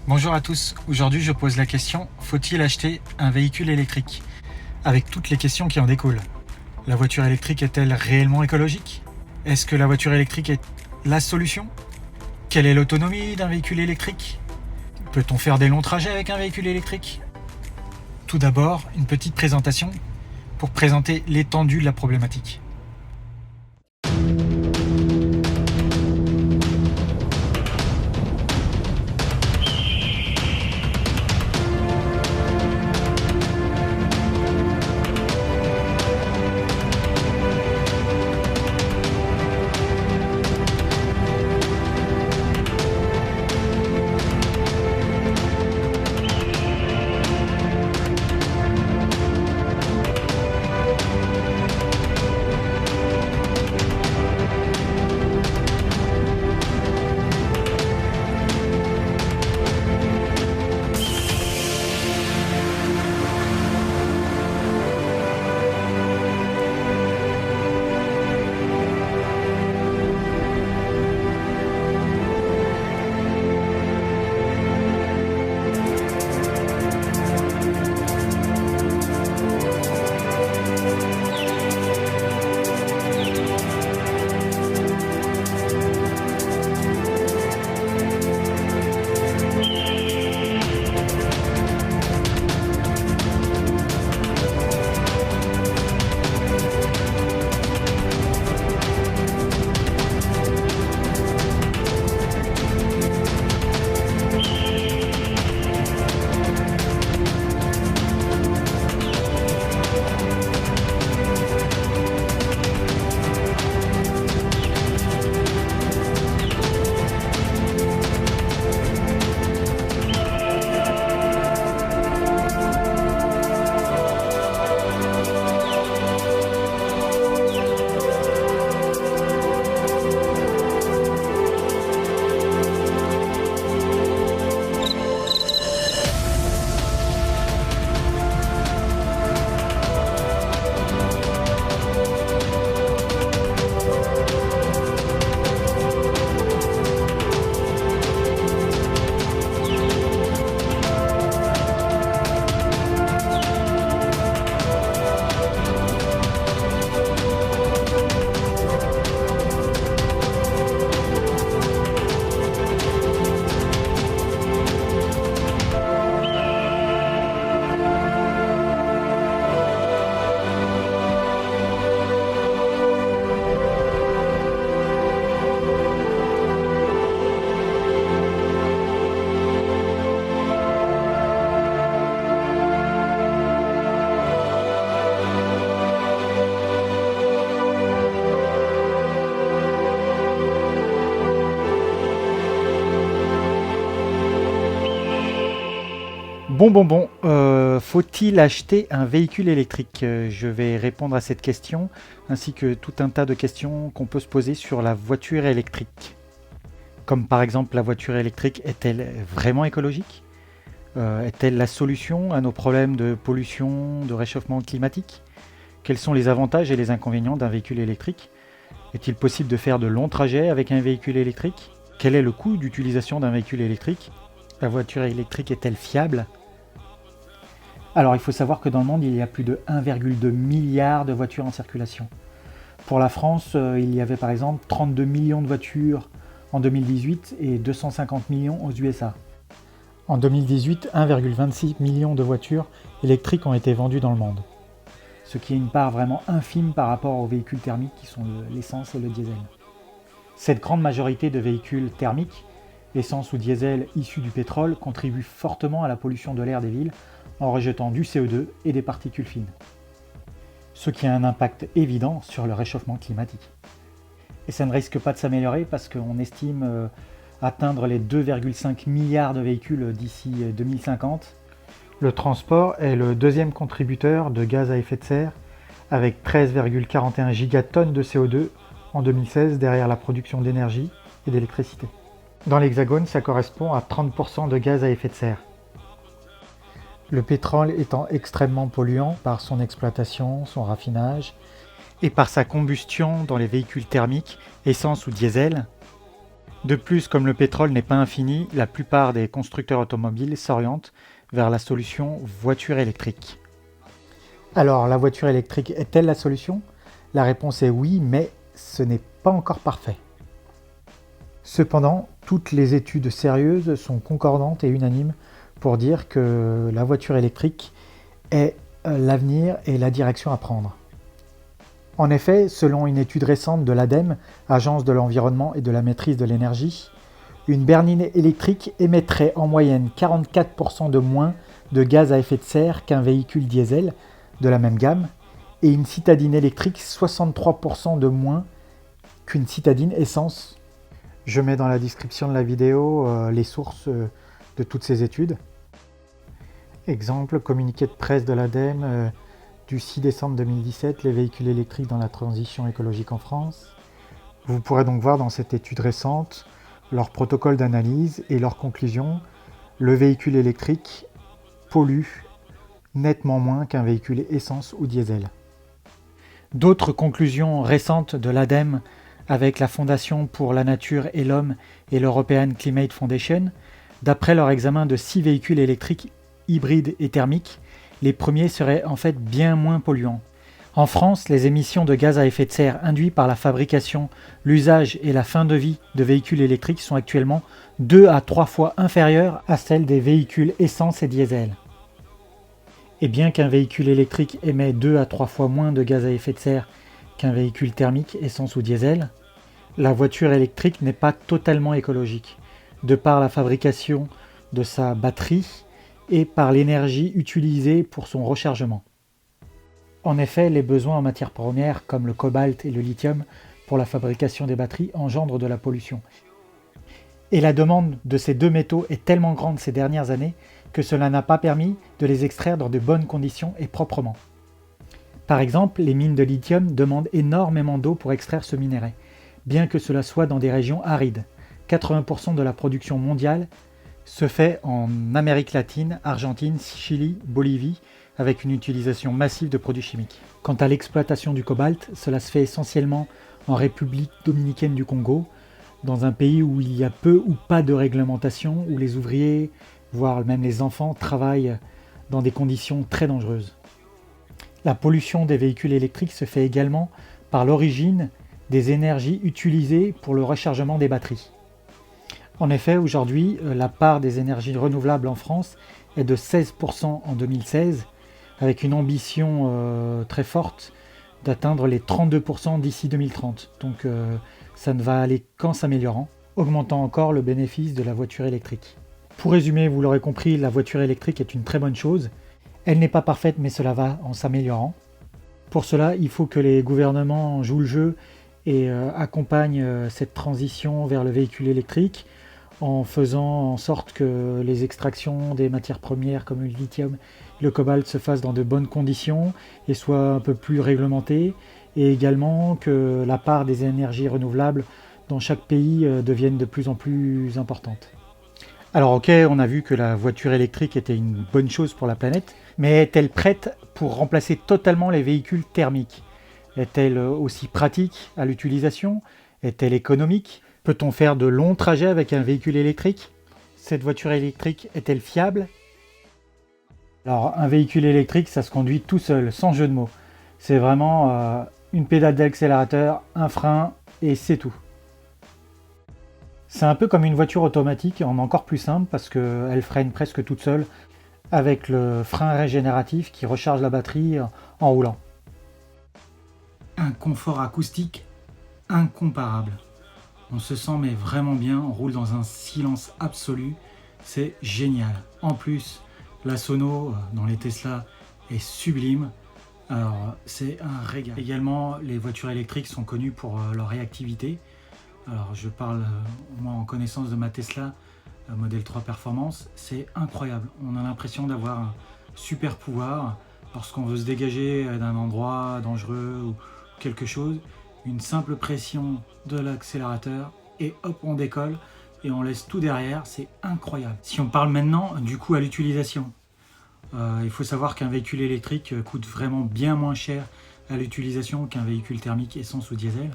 Bonjour à tous, aujourd'hui je pose la question, faut-il acheter un véhicule électrique? Avec toutes les questions qui en découlent. La voiture électrique est-elle réellement écologique? Est-ce que la voiture électrique est la solution? Quelle est l'autonomie d'un véhicule électrique? Peut-on faire des longs trajets avec un véhicule électrique? Tout d'abord, une petite présentation pour présenter l'étendue de la problématique. Faut-il acheter un véhicule électrique? Je vais répondre à cette question, ainsi que tout un tas de questions qu'on peut se poser sur la voiture électrique. Comme par exemple, la voiture électrique est-elle vraiment écologique? Est-elle la solution à nos problèmes de pollution, de réchauffement climatique? Quels sont les avantages et les inconvénients d'un véhicule électrique? Est-il possible de faire de longs trajets avec un véhicule électrique? Quel est le coût d'utilisation d'un véhicule électrique? La voiture électrique est-elle fiable? Alors, il faut savoir que dans le monde, il y a plus de 1,2 milliard de voitures en circulation. Pour la France, il y avait par exemple 32 millions de voitures en 2018 et 250 millions aux USA. En 2018, 1,26 million de voitures électriques ont été vendues dans le monde, ce qui est une part vraiment infime par rapport aux véhicules thermiques qui sont l'essence et le diesel. Cette grande majorité de véhicules thermiques, essence ou diesel issus du pétrole, contribuent fortement à la pollution de l'air des villes en rejetant du CO2 et des particules fines, ce qui a un impact évident sur le réchauffement climatique. Et ça ne risque pas de s'améliorer parce qu'on estime atteindre les 2,5 milliards de véhicules d'ici 2050. Le transport est le deuxième contributeur de gaz à effet de serre, avec 13,41 gigatonnes de CO2 en 2016 derrière la production d'énergie et d'électricité. Dans l'Hexagone, ça correspond à 30% de gaz à effet de serre. Le pétrole étant extrêmement polluant par son exploitation, son raffinage et par sa combustion dans les véhicules thermiques, essence ou diesel, De plus, comme le pétrole n'est pas infini, la plupart des constructeurs automobiles s'orientent vers la solution voiture électrique. Alors, la voiture électrique est-elle la solution? La réponse est oui, mais ce n'est pas encore parfait. Cependant, toutes les études sérieuses sont concordantes et unanimes pour dire que la voiture électrique est l'avenir et la direction à prendre. En effet, selon une étude récente de l'ADEME, Agence de l'environnement et de la maîtrise de l'énergie, une berline électrique émettrait en moyenne 44% de moins de gaz à effet de serre qu'un véhicule diesel de la même gamme, et une citadine électrique 63% de moins qu'une citadine essence. Je mets dans la description de la vidéo les sources de toutes ces études. Exemple, communiqué de presse de l'ADEME du 6 décembre 2017, les véhicules électriques dans la transition écologique en France. Vous pourrez donc voir dans cette étude récente leur protocole d'analyse et leurs conclusions. Le véhicule électrique pollue nettement moins qu'un véhicule essence ou diesel. D'autres conclusions récentes de l'ADEME avec la Fondation pour la Nature et l'Homme et l'European Climate Foundation, d'après leur examen de 6 véhicules électriques hybrides et thermiques, les premiers seraient en fait bien moins polluants. En France, les émissions de gaz à effet de serre induites par la fabrication, l'usage et la fin de vie de véhicules électriques sont actuellement 2 à 3 fois inférieures à celles des véhicules essence et diesel. Et bien qu'un véhicule électrique émet 2 à 3 fois moins de gaz à effet de serre qu'un véhicule thermique, essence ou diesel, la voiture électrique n'est pas totalement écologique, de par la fabrication de sa batterie et par l'énergie utilisée pour son rechargement. En effet, les besoins en matières premières comme le cobalt et le lithium pour la fabrication des batteries engendrent de la pollution. Et la demande de ces deux métaux est tellement grande ces dernières années que cela n'a pas permis de les extraire dans de bonnes conditions et proprement. Par exemple, les mines de lithium demandent énormément d'eau pour extraire ce minerai, bien que cela soit dans des régions arides. 80% de la production mondiale se fait en Amérique latine, Argentine, Chili, Bolivie, avec une utilisation massive de produits chimiques. Quant à l'exploitation du cobalt, cela se fait essentiellement en République dominicaine du Congo, dans un pays où il y a peu ou pas de réglementation, où les ouvriers, voire même les enfants, travaillent dans des conditions très dangereuses. La pollution des véhicules électriques se fait également par l'origine des énergies utilisées pour le rechargement des batteries. En effet, aujourd'hui, la part des énergies renouvelables en France est de 16% en 2016, avec une ambition très forte d'atteindre les 32% d'ici 2030. Donc ça ne va aller qu'en s'améliorant, augmentant encore le bénéfice de la voiture électrique. Pour résumer, vous l'aurez compris, la voiture électrique est une très bonne chose. Elle n'est pas parfaite, mais cela va en s'améliorant. Pour cela, il faut que les gouvernements jouent le jeu et accompagnent cette transition vers le véhicule électrique en faisant en sorte que les extractions des matières premières comme le lithium et le cobalt se fassent dans de bonnes conditions et soient un peu plus réglementées, et également que la part des énergies renouvelables dans chaque pays devienne de plus en plus importante. Alors ok, on a vu que la voiture électrique était une bonne chose pour la planète, mais est-elle prête pour remplacer totalement les véhicules thermiques? Est-elle aussi pratique à l'utilisation? Est-elle économique? Peut-on faire de longs trajets avec un véhicule électrique? Cette voiture électrique est-elle fiable? Alors un véhicule électrique, ça se conduit tout seul, sans jeu de mots. C'est vraiment une pédale d'accélérateur, un frein et c'est tout. C'est un peu comme une voiture automatique, en encore plus simple parce qu'elle freine presque toute seule avec le frein régénératif qui recharge la batterie en roulant. Un confort acoustique incomparable. On se sent mais vraiment bien, on roule dans un silence absolu, c'est génial. En plus, la sono dans les Tesla est sublime, alors c'est un régal. Également, les voitures électriques sont connues pour leur réactivité. Alors je parle moi en connaissance de ma Tesla Model 3 Performance, c'est incroyable. On a l'impression d'avoir un super pouvoir lorsqu'on veut se dégager d'un endroit dangereux ou quelque chose. Une simple pression de l'accélérateur et hop on décolle et on laisse tout derrière, c'est incroyable. Si on parle maintenant du coût à l'utilisation, il faut savoir qu'un véhicule électrique coûte vraiment bien moins cher à l'utilisation qu'un véhicule thermique essence ou diesel.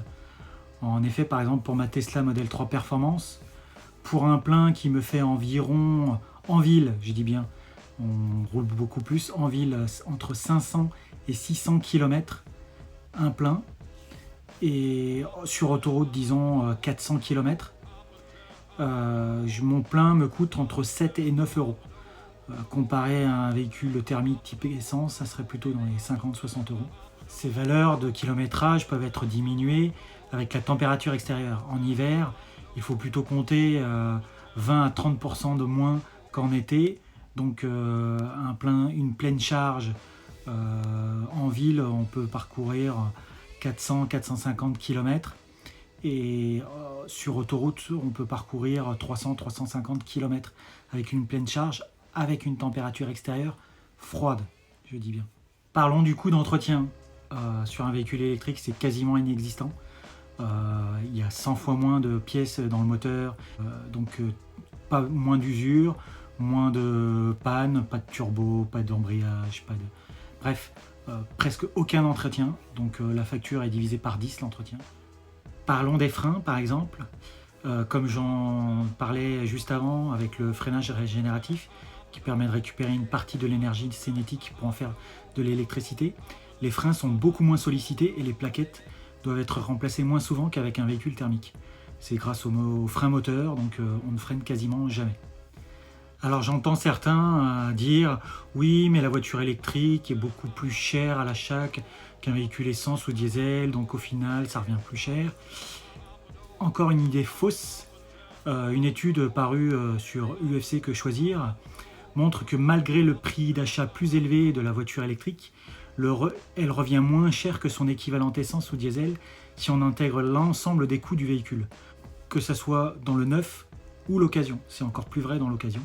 En effet, par exemple, pour ma Tesla Model 3 Performance, Pour un plein qui me fait environ, en ville, je dis bien, on roule beaucoup plus, en ville, entre 500 et 600 km, un plein. Et sur autoroute, disons 400 km, mon plein me coûte entre 7 et 9 euros. Comparé à un véhicule thermique type essence, ça serait plutôt dans les 50-60 euros. Ces valeurs de kilométrage peuvent être diminuées avec la température extérieure. En hiver, il faut plutôt compter 20 à 30% de moins qu'en été. Donc une pleine charge en ville, on peut parcourir 400-450 km. Et sur autoroute, on peut parcourir 300-350 km avec une pleine charge, avec une température extérieure froide, je dis bien. Parlons du coût d'entretien. Sur un véhicule électrique, c'est quasiment inexistant. Il y a 100 fois moins de pièces dans le moteur, donc pas moins d'usure, moins de panne, pas de turbo, pas d'embrayage, bref, presque aucun entretien, donc la facture est divisée par 10 l'entretien. Parlons des freins par exemple, comme j'en parlais juste avant avec le freinage régénératif qui permet de récupérer une partie de l'énergie cinétique pour en faire de l'électricité. Les freins sont beaucoup moins sollicités et les plaquettes doivent être remplacées moins souvent qu'avec un véhicule thermique. C'est grâce au frein moteur, donc on ne freine quasiment jamais. Alors j'entends certains dire « Oui, mais la voiture électrique est beaucoup plus chère à l'achat qu'un véhicule essence ou diesel, donc au final ça revient plus cher. » Encore une idée fausse. Une étude parue sur UFC Que Choisir montre que malgré le prix d'achat plus élevé de la voiture électrique, elle revient moins cher que son équivalent essence ou diesel si on intègre l'ensemble des coûts du véhicule, que ce soit dans le neuf ou l'occasion. C'est encore plus vrai dans l'occasion,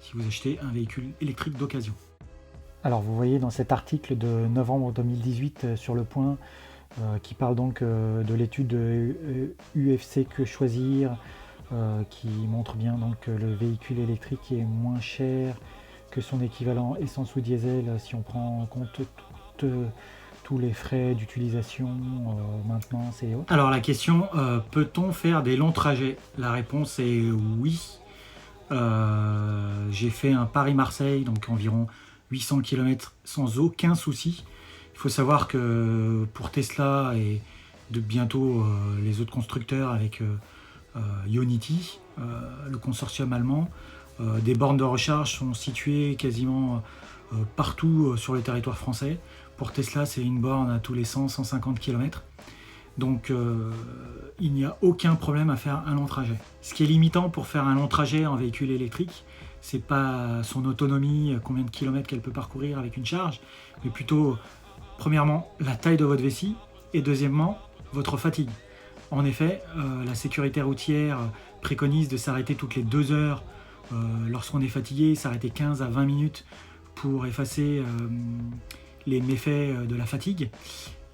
si vous achetez un véhicule électrique d'occasion. Alors vous voyez dans cet article de novembre 2018 sur Le Point, qui parle donc de l'étude de UFC Que Choisir, qui montre bien donc que le véhicule électrique est moins cher que son équivalent essence ou diesel si on prend en compte tous les frais d'utilisation, maintenance et autres. Alors la question, peut-on faire des longs trajets? La réponse est oui. J'ai fait un Paris-Marseille, donc environ 800 km sans aucun souci. Il faut savoir que pour Tesla et de bientôt les autres constructeurs avec Ionity, le consortium allemand, des bornes de recharge sont situées quasiment partout sur le territoire français. Pour Tesla, c'est une borne à tous les 100-150 km. Donc il n'y a aucun problème à faire un long trajet. Ce qui est limitant pour faire un long trajet en véhicule électrique, c'est pas son autonomie, combien de kilomètres qu'elle peut parcourir avec une charge, mais plutôt, premièrement, la taille de votre vessie, et deuxièmement, votre fatigue. En effet, la sécurité routière préconise de s'arrêter toutes les 2 heures lorsqu'on est fatigué, s'arrêter 15 à 20 minutes pour effacer les méfaits de la fatigue.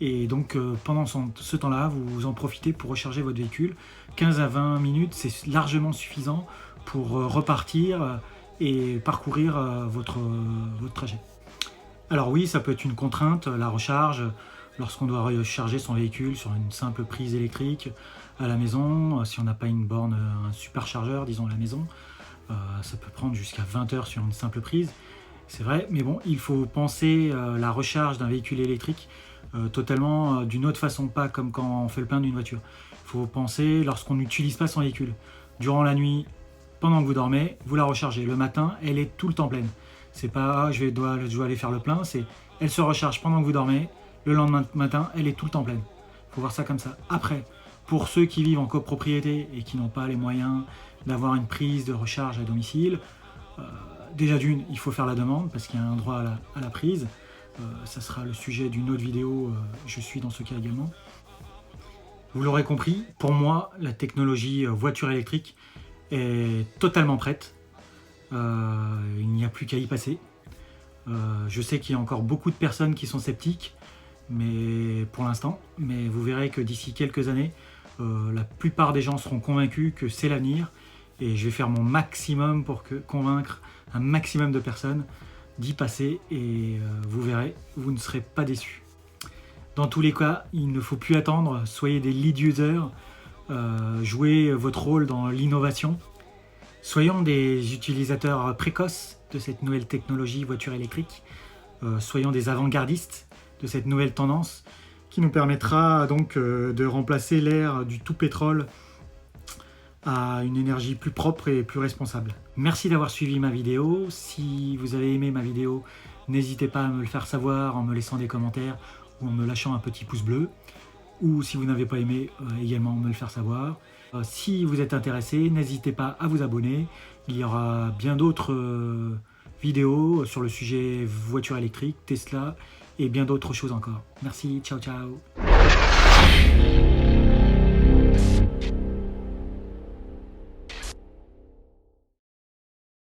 Et donc pendant ce temps-là, vous en profitez pour recharger votre véhicule. 15 à 20 minutes, c'est largement suffisant pour repartir et parcourir votre trajet. Alors oui, ça peut être une contrainte, la recharge, lorsqu'on doit recharger son véhicule sur une simple prise électrique à la maison, si on n'a pas une borne, un superchargeur, disons à la maison, ça peut prendre jusqu'à 20 heures sur une simple prise. C'est vrai, mais bon, il faut penser la recharge d'un véhicule électrique totalement d'une autre façon, pas comme quand on fait le plein d'une voiture. Il faut penser lorsqu'on n'utilise pas son véhicule. Durant la nuit, pendant que vous dormez, vous la rechargez. Le matin, elle est tout le temps pleine. C'est pas je dois aller faire le plein, c'est elle se recharge pendant que vous dormez. Le lendemain matin, elle est tout le temps pleine. Il faut voir ça comme ça. Après, pour ceux qui vivent en copropriété et qui n'ont pas les moyens d'avoir une prise de recharge à domicile, déjà d'une, il faut faire la demande parce qu'il y a un droit à la prise. Ça sera le sujet d'une autre vidéo, je suis dans ce cas également. Vous l'aurez compris, pour moi, la technologie voiture électrique est totalement prête. Il n'y a plus qu'à y passer. Je sais qu'il y a encore beaucoup de personnes qui sont sceptiques, mais pour l'instant, mais vous verrez que d'ici quelques années, la plupart des gens seront convaincus que c'est l'avenir, et je vais faire mon maximum pour convaincre un maximum de personnes d'y passer, et vous verrez, vous ne serez pas déçus. Dans tous les cas, il ne faut plus attendre, soyez des lead users, jouer votre rôle dans l'innovation. Soyons des utilisateurs précoces de cette nouvelle technologie voiture électrique. Soyons des avant-gardistes de cette nouvelle tendance qui nous permettra donc de remplacer l'ère du tout pétrole à une énergie plus propre et plus responsable. Merci d'avoir suivi ma vidéo. Si vous avez aimé ma vidéo, n'hésitez pas à me le faire savoir en me laissant des commentaires ou en me lâchant un petit pouce bleu. Ou si vous n'avez pas aimé, également me le faire savoir. Si vous êtes intéressé, n'hésitez pas à vous abonner. Il y aura bien d'autres vidéos sur le sujet voiture électrique, Tesla et bien d'autres choses encore. Merci, ciao ciao.